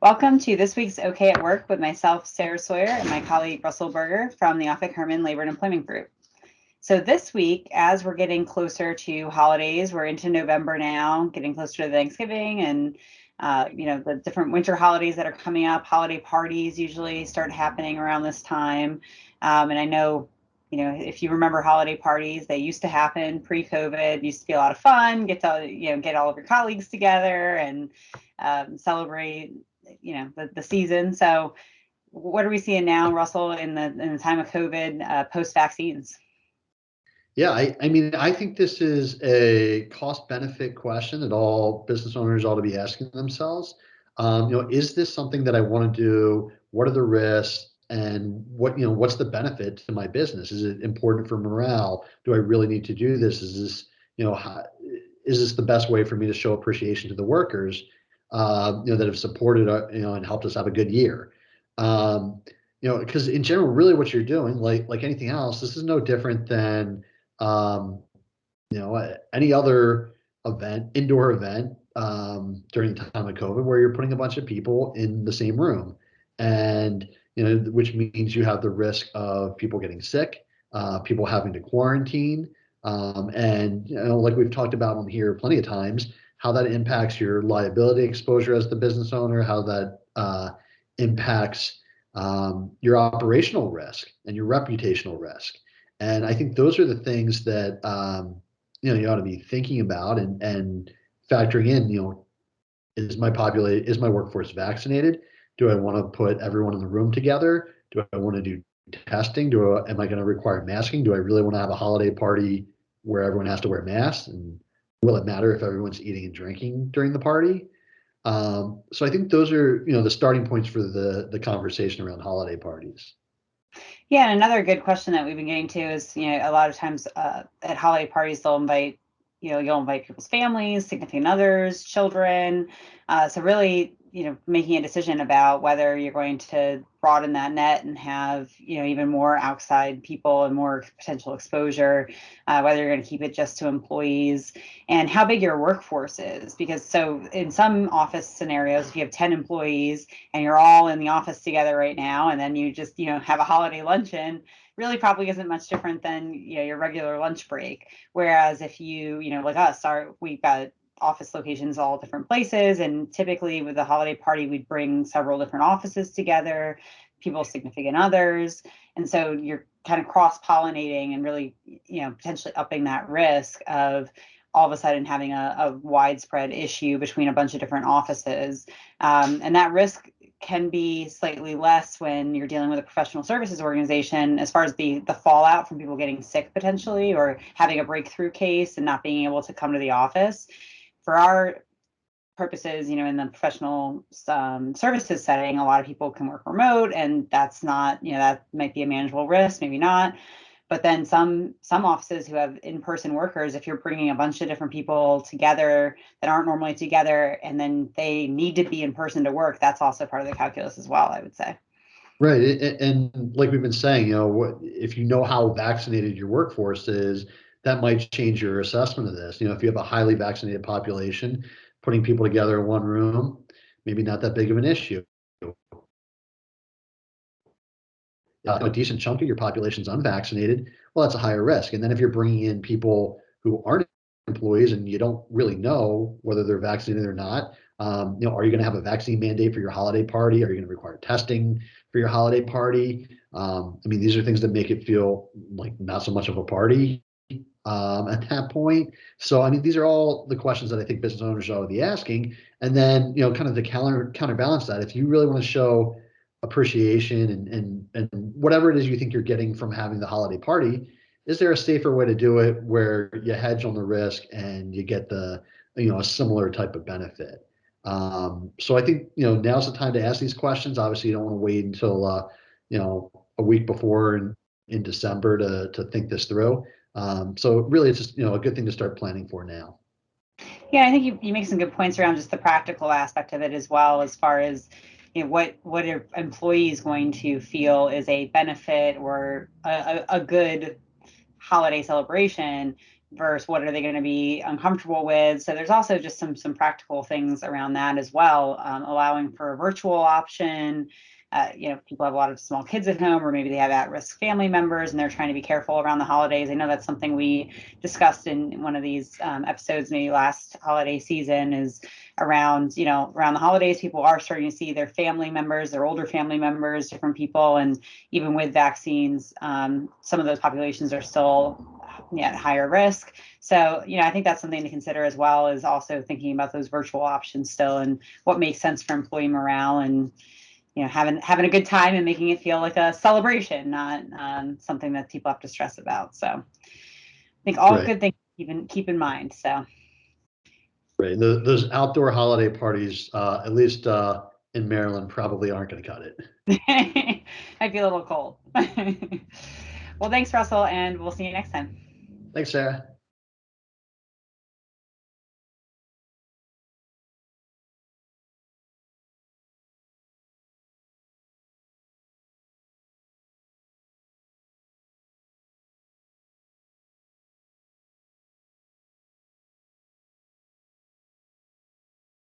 Welcome to this week's OK at Work with myself, Sarah Sawyer, and my colleague, Russell Berger from the Offit Kurman Labor and Employment Group. So this week, as we're getting closer to holidays, we're into November now, getting closer to Thanksgiving and the different winter holidays that are coming up. Holiday parties usually start happening around this time. And I know, if you remember holiday parties, they used to happen pre-COVID, used to be a lot of fun, get all of your colleagues together and celebrate, the season. So what are we seeing now, Russell, in the time of COVID, post-vaccines? Yeah, I think this is a cost benefit question that all business owners ought to be asking themselves. Is this something that I want to do? What are the risks? And what's the benefit to my business? Is it important for morale? Do I really need to do this? Is this the best way for me to show appreciation to the workers, that have supported, and helped us have a good year? Because in general, really what you're doing, like anything else, this is no different than um, any other indoor event during the time of COVID, where you're putting a bunch of people in the same room, and which means you have the risk of people getting sick, people having to quarantine, and like we've talked about on here plenty of times, how that impacts your liability exposure as the business owner, how that impacts your operational risk and your reputational risk. And I think those are the things that you ought to be thinking about and factoring in. Is my workforce vaccinated? Do I want to put everyone in the room together? Do I want to do testing? Am I going to require masking? Do I really want to have a holiday party where everyone has to wear masks? And will it matter if everyone's eating and drinking during the party? So I think those are the starting points for the conversation around holiday parties. Yeah, and another good question that we've been getting to is, a lot of times at holiday parties, you'll invite people's families, significant others, children. So really, making a decision about whether you're going to broaden that net and have, even more outside people and more potential exposure, whether you're going to keep it just to employees and how big your workforce is. Because so in some office scenarios, if you have 10 employees and you're all in the office together right now, and then you just, have a holiday luncheon, really probably isn't much different than, your regular lunch break. Whereas if you, like us, we've got office locations all different places, and typically with the holiday party, we'd bring several different offices together, people's significant others, and so you're kind of cross-pollinating and really, potentially upping that risk of all of a sudden having a widespread issue between a bunch of different offices. And that risk can be slightly less when you're dealing with a professional services organization, as far as the fallout from people getting sick potentially or having a breakthrough case and not being able to come to the office. For our purposes, in the professional services setting, a lot of people can work remote, and that's not, that might be a manageable risk, maybe not. But then some offices who have in-person workers, if you're bringing a bunch of different people together that aren't normally together, and then they need to be in person to work, that's also part of the calculus as well, I would say. Right. And like we've been saying, if you know how vaccinated your workforce is, that might change your assessment of this. If you have a highly vaccinated population, putting people together in one room, maybe not that big of an issue. A decent chunk of your population's unvaccinated, well, that's a higher risk. And then if you're bringing in people who aren't employees and you don't really know whether they're vaccinated or not, are you going to have a vaccine mandate for your holiday party? Are you going to require testing for your holiday party? These are things that make it feel like not so much of a party at that point. So, these are all the questions that I think business owners ought to be asking. And then, kind of the counterbalance that, if you really want to show appreciation and whatever it is you think you're getting from having the holiday party, is there a safer way to do it where you hedge on the risk and you get a similar type of benefit? So I think, now's the time to ask these questions. Obviously, you don't want to wait until, a week before in December to think this through. So really, it's just, a good thing to start planning for now. Yeah, I think you make some good points around just the practical aspect of it as well, as far as, what are employees going to feel is a benefit or a good holiday celebration versus what are they going to be uncomfortable with. So there's also just some practical things around that as well, allowing for a virtual option. People have a lot of small kids at home, or maybe they have at-risk family members and they're trying to be careful around the holidays. I know that's something we discussed in one of these episodes, maybe last holiday season, is around the holidays, people are starting to see their family members, their older family members, different people. And even with vaccines, some of those populations are still at higher risk. So, I think that's something to consider as well, is also thinking about those virtual options still and what makes sense for employee morale, and having a good time and making it feel like a celebration, not something that people have to stress about. So I think all Right. good things keep in mind. So Right. Those outdoor holiday parties, at least in Maryland, probably aren't going to cut it. Might be a little cold. Well, thanks, Russell, and we'll see you next time. Thanks, Sarah.